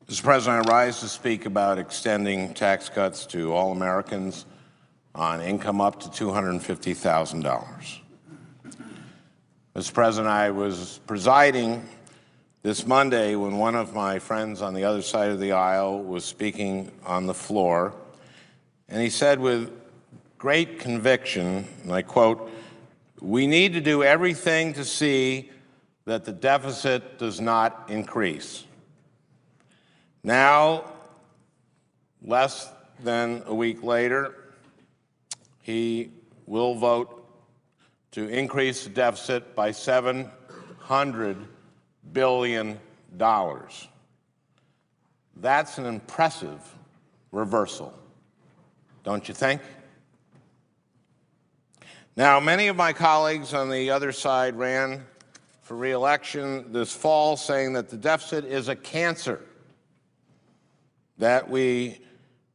Mr. President, I rise to speak about extending tax cuts to all Americans on income up to $250,000. Mr. President, I was presiding this Monday when one of my friends on the other side of the aisle was speaking on the floor, and he said with great conviction, and I quote, "We need to do everything to see that the deficit does not increase." Now, less than a week later, he will vote to increase the deficit by $700 billion. That's an impressive reversal, don't you think? Now, many of my colleagues on the other side ran for re-election this fall saying that the deficit is a cancer, that we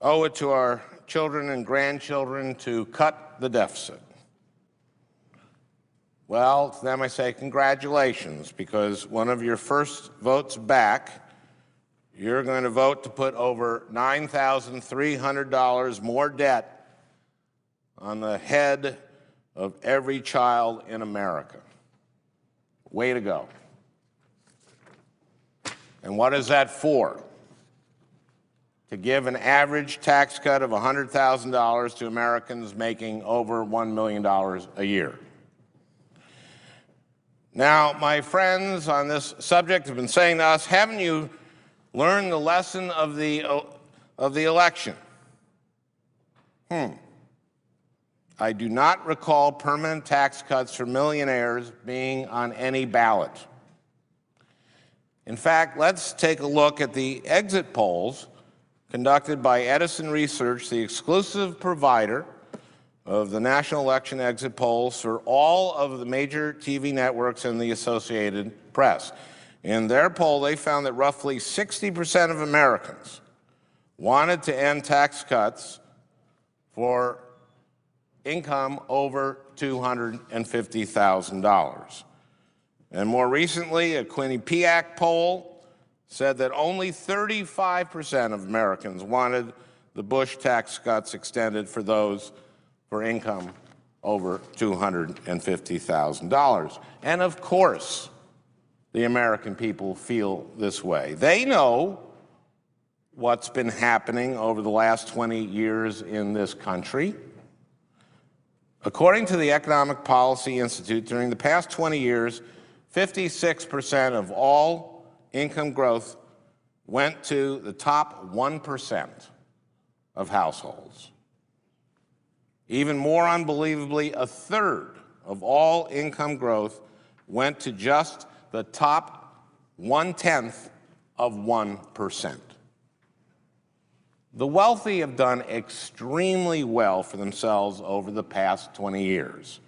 owe it to our children and grandchildren to cut the deficit. Well, to them I say congratulations, because one of your first votes back, you're going to vote to put over $9,300 more debt on the head of every child in America. Way to go. And what is that for? To give an average tax cut of $100,000 to Americans making over $1 million a year. Now, my friends on this subject have been saying to us, haven't you learned the lesson of the election? I do not recall permanent tax cuts for millionaires being on any ballot. In fact, let's take a look at the exit polls conducted by Edison Research, the exclusive provider of the national election exit polls for all of the major TV networks and the Associated Press. In their poll, they found that roughly 60% of Americans wanted to end tax cuts for income over $250,000. And more recently, a Quinnipiac poll said that only 35% of Americans wanted the Bush tax cuts extended for those for income over $250,000. And of course, the American people feel this way. They know what's been happening over the last 20 years in this country. According to the Economic Policy Institute, during the past 20 years, 56% of all income growth went to the top 1% of households. Even more unbelievably, a third of all income growth went to just the top 1/10 of 1%. The wealthy have done extremely well for themselves over the past 20 years.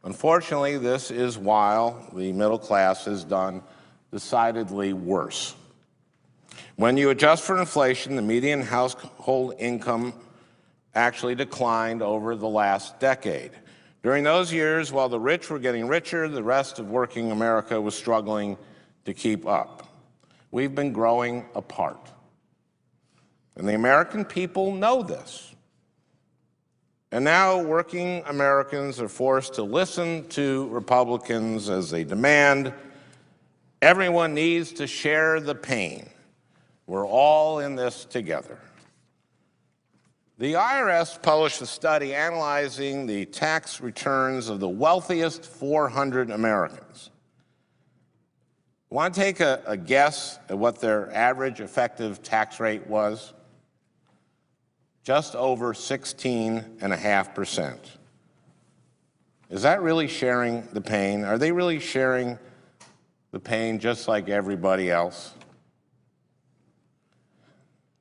Unfortunately, this is while the middle class has done decidedly worse. When you adjust for inflation, the median household income actually declined over the last decade. During those years, while the rich were getting richer, the rest of working America was struggling to keep up. We've been growing apart. And the American people know this. And now working Americans are forced to listen to Republicans as they demand everyone needs to share the pain. We're all in this together. The IRS published a study analyzing the tax returns of the wealthiest 400 Americans. Want to take a guess at what their average effective tax rate was? Just over 16.5%. Is that really sharing the pain? Are they really sharing the pain just like everybody else?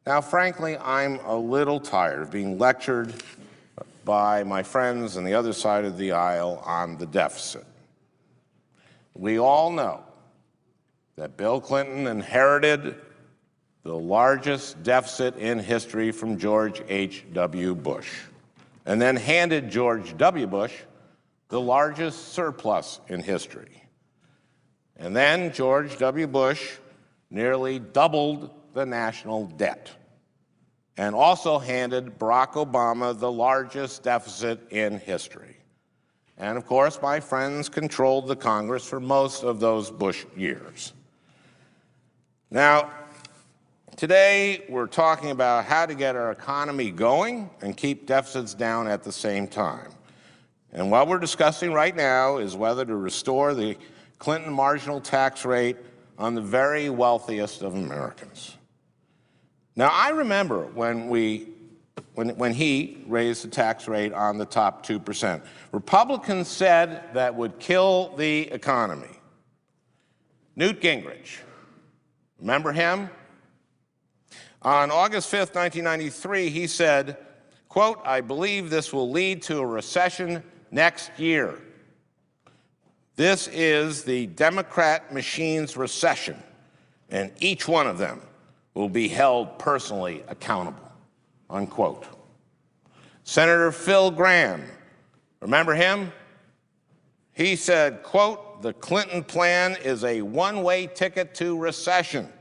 Now, frankly, I'm a little tired of being lectured by my friends on the other side of the aisle on the deficit. We all know that Bill Clinton inherited the largest deficit in history from George H.W. Bush, and then handed George W. Bush the largest surplus in history. And then George W. Bush nearly doubled the national debt, and also handed Barack Obama the largest deficit in history. And of course, my friends controlled the Congress for most of those Bush years. Now, today we're talking about how to get our economy going and keep deficits down at the same time. And what we're discussing right now is whether to restore the Clinton marginal tax rate on the very wealthiest of Americans. Now, I remember when he raised the tax rate on the top 2%. Republicans said that would kill the economy. Newt Gingrich, remember him? On August 5th, 1993, he said, quote, "I believe this will lead to a recession next year. This is the Democrat machine's recession, and each one of them will be held personally accountable," unquote. Senator Phil Gramm, remember him? He said, quote, "The Clinton plan is a one-way ticket to recession.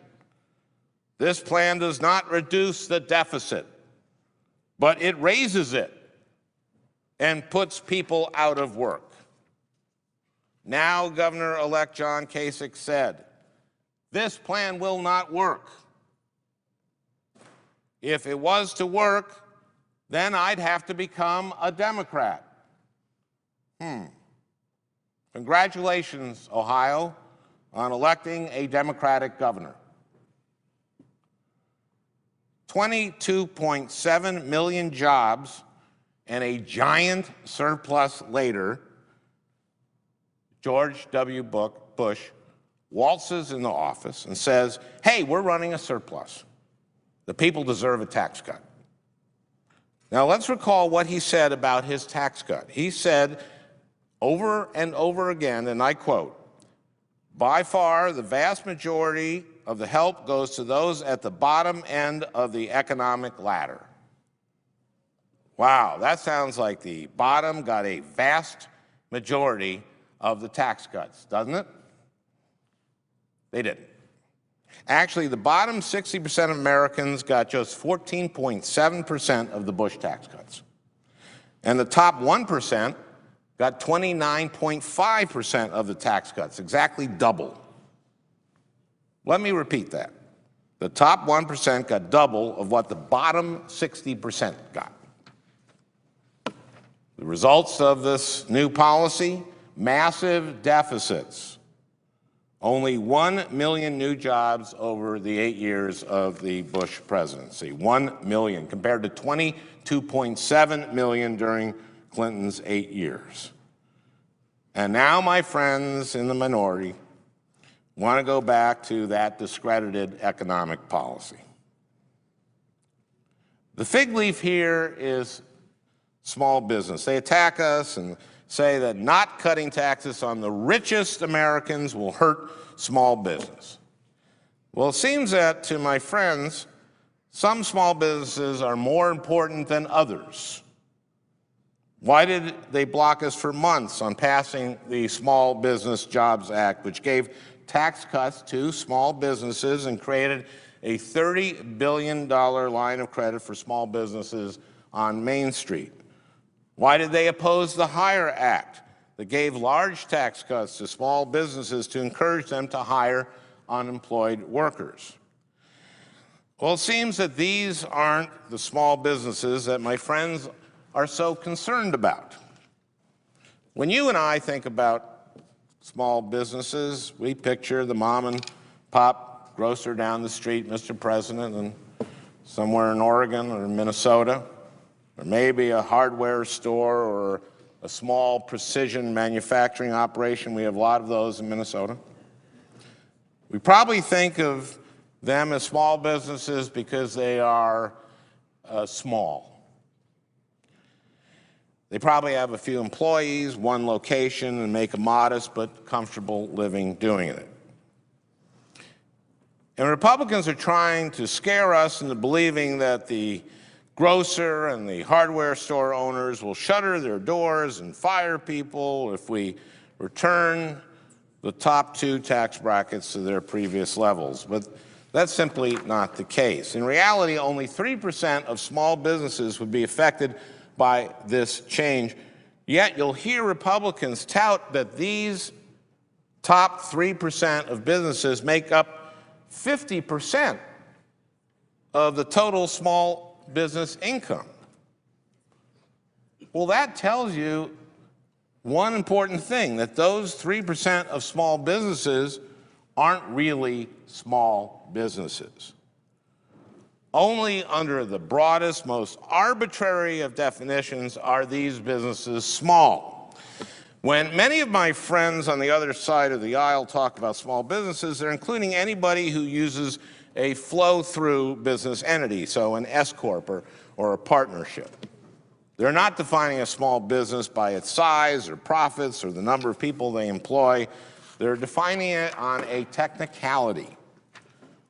This plan does not reduce the deficit, but it raises it and puts people out of work." Now, Governor-elect John Kasich said, "This plan will not work. If it was to work, then I'd have to become a Democrat." Congratulations, Ohio, on electing a Democratic governor. 22.7 million jobs and a giant surplus later, George W. Bush waltzes in the office and says, "Hey, we're running a surplus. The people deserve a tax cut." Now, let's recall what he said about his tax cut. He said over and over again, and I quote, "By far, the vast majority of the help goes to those at the bottom end of the economic ladder." Wow, that sounds like the bottom got a vast majority of the tax cuts, doesn't it? They didn't. Actually, the bottom 60% of Americans got just 14.7% of the Bush tax cuts. And the top 1% got 29.5% of the tax cuts, exactly double. Let me repeat that. The top 1% got double of what the bottom 60% got. The results of this new policy, massive deficits. Only 1 million new jobs over the 8 years of the Bush presidency. 1 million compared to 22.7 million during Clinton's 8 years. And now my friends in the minority want to go back to that discredited economic policy. The fig leaf here is small business. They attack us and say that not cutting taxes on the richest Americans will hurt small business. Well, it seems that, to my friends, some small businesses are more important than others. Why did they block us for months on passing the Small Business Jobs Act, which gave tax cuts to small businesses and created a $30 billion line of credit for small businesses on Main Street? Why did they oppose the HIRE Act that gave large tax cuts to small businesses to encourage them to hire unemployed workers? Well, it seems that these aren't the small businesses that my friends are so concerned about. When you and I think about small businesses, we picture the mom and pop grocer down the street, Mr. President, and somewhere in Oregon or Minnesota, or maybe a hardware store or a small precision manufacturing operation. We have a lot of those in Minnesota. We probably think of them as small businesses because they are small. They probably have a few employees, one location, and make a modest but comfortable living doing it. And Republicans are trying to scare us into believing that the grocer and the hardware store owners will shutter their doors and fire people if we return the top 2 tax brackets to their previous levels. But That's simply not the case. In reality, only 3% of small businesses would be affected by this change. Yet you'll hear Republicans tout that these top 3% of businesses make up 50% of the total small business income. Well, that tells you one important thing, that those 3% of small businesses aren't really small businesses. Only under the broadest, most arbitrary of definitions are these businesses small. When many of my friends on the other side of the aisle talk about small businesses, they're including anybody who uses a flow-through business entity, so an S-corp or a partnership. They're not defining a small business by its size or profits or the number of people they employ. They're defining it on a technicality.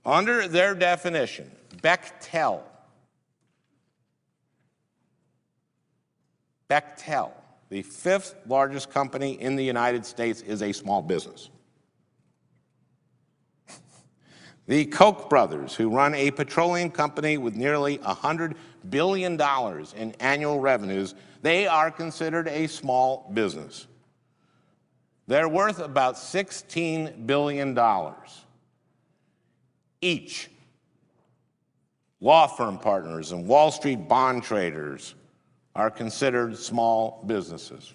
Under their definition, Bechtel, the fifth largest company in the United States, is a small business. The Koch brothers, who run a petroleum company with nearly $100 billion in annual revenues, they are considered a small business. They're worth about $16 billion each. Law firm partners and Wall Street bond traders are considered small businesses.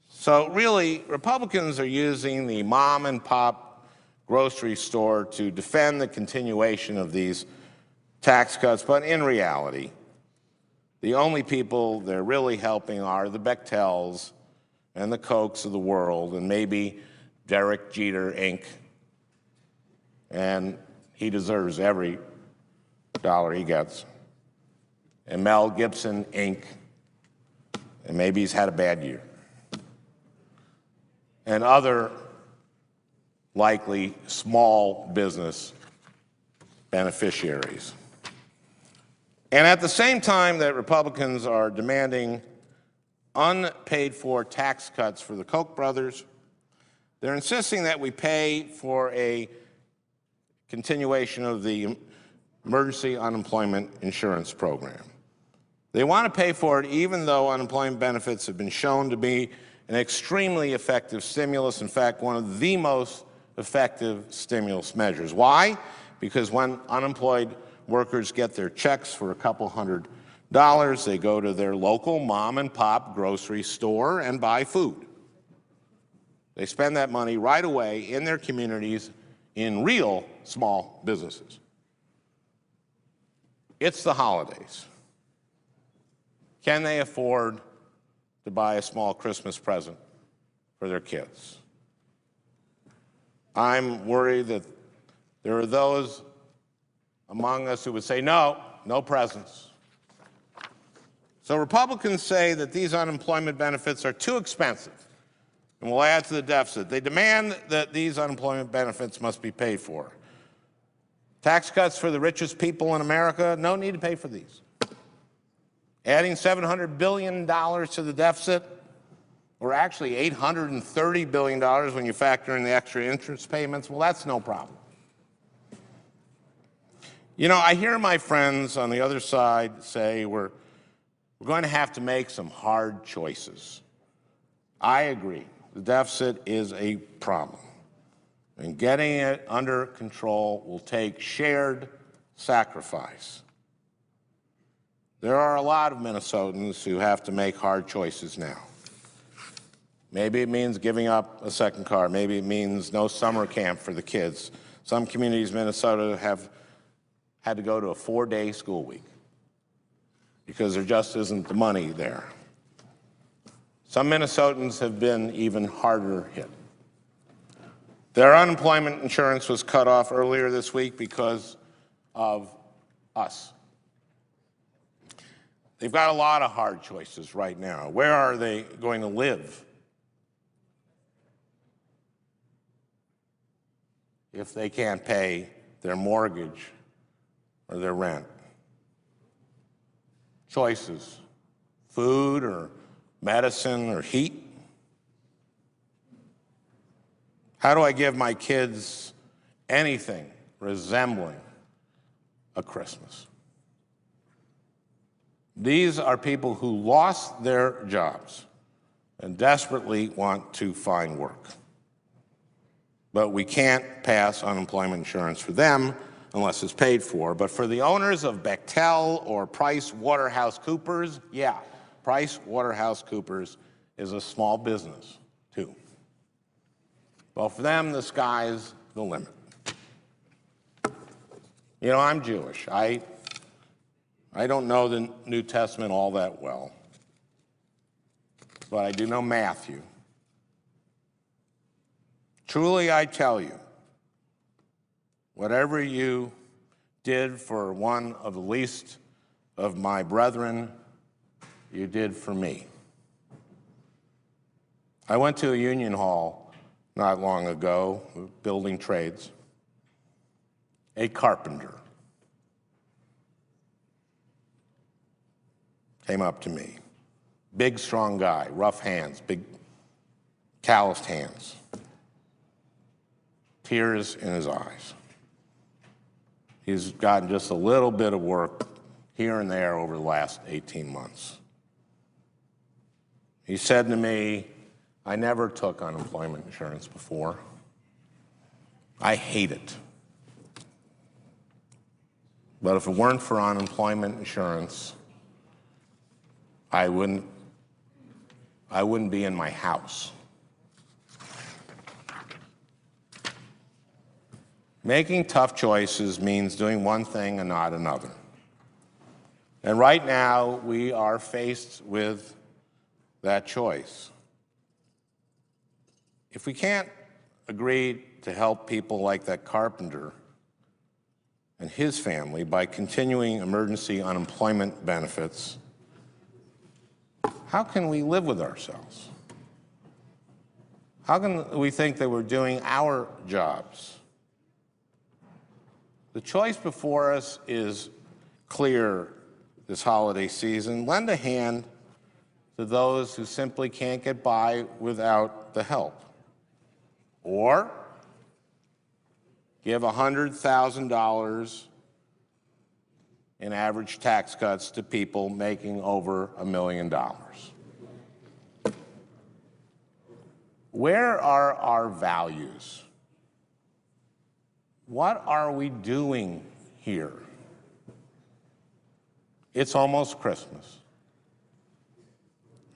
So really, Republicans are using the mom and pop grocery store to defend the continuation of these tax cuts, but in reality, the only people they're really helping are the Bechtels and the Kochs of the world, and maybe Derek Jeter, Inc., and he deserves every dollar he gets, and Mel Gibson, Inc., and maybe he's had a bad year, and other likely small business beneficiaries. And at the same time that Republicans are demanding unpaid-for tax cuts for the Koch brothers, they're insisting that we pay for a continuation of the emergency unemployment insurance program. They want to pay for it even though unemployment benefits have been shown to be an extremely effective stimulus, in fact, one of the most effective stimulus measures. Why? Because when unemployed workers get their checks for a couple $100, they go to their local mom and pop grocery store and buy food. They spend that money right away in their communities in real small businesses. It's the holidays. Can they afford to buy a small Christmas present for their kids? I'm worried that there are those among us who would say, no, no presents. So Republicans say that these unemployment benefits are too expensive and will add to the deficit. They demand that these unemployment benefits must be paid for. Tax cuts for the richest people in America, no need to pay for these. Adding $700 billion to the deficit, or actually $830 billion when you factor in the extra interest payments, well, that's no problem. You know, I hear my friends on the other side say we're going to have to make some hard choices. I agree. The deficit is a problem, and getting it under control will take shared sacrifice. There are a lot of Minnesotans who have to make hard choices now. Maybe it means giving up a second car. Maybe it means no summer camp for the kids. Some communities in Minnesota have had to go to a 4-day school week because there just isn't the money there. Some Minnesotans have been even harder hit. Their unemployment insurance was cut off earlier this week because of us. They've got a lot of hard choices right now. Where are they going to live if they can't pay their mortgage or their rent? Choices: food or medicine or heat. How do I give my kids anything resembling a Christmas. These are people who lost their jobs and desperately want to find work. But we can't pass unemployment insurance for them unless it's paid for. But for the owners of Bechtel or Price Waterhouse Coopers, yeah, Price Waterhouse Coopers is a small business, too. Well, for them, the sky's the limit. You know, I'm Jewish. I don't know the New Testament all that well, but I do know Matthew. Truly, I tell you, whatever you did for one of the least of my brethren, you did for me. I went to a union hall not long ago, building trades. A carpenter came up to me. Big, strong guy, rough hands, big, calloused hands. Tears in his eyes. He's gotten just a little bit of work here and there over the last 18 months. He said to me, I never took unemployment insurance before. I hate it. But if it weren't for unemployment insurance, I wouldn't be in my house. Making tough choices means doing one thing and not another. And right now, we are faced with that choice. If we can't agree to help people like that carpenter and his family by continuing emergency unemployment benefits, how can we live with ourselves? How can we think that we're doing our jobs? The choice before us is clear this holiday season. Lend a hand to those who simply can't get by without the help. Or give $100,000 in average tax cuts to people making over $1 million. Where are our values? What are we doing here? It's almost Christmas.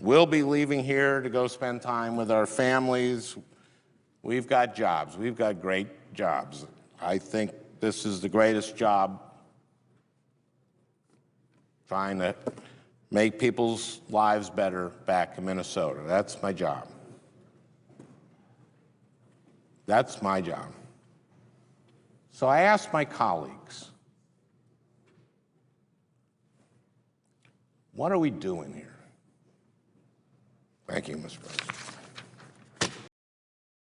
We'll be leaving here to go spend time with our families. We've got jobs. We've got great jobs. I think this is the greatest job, trying to make people's lives better back in Minnesota. That's my job. That's my job. So I asked my colleagues, what are we doing here? Thank you, Mr. President.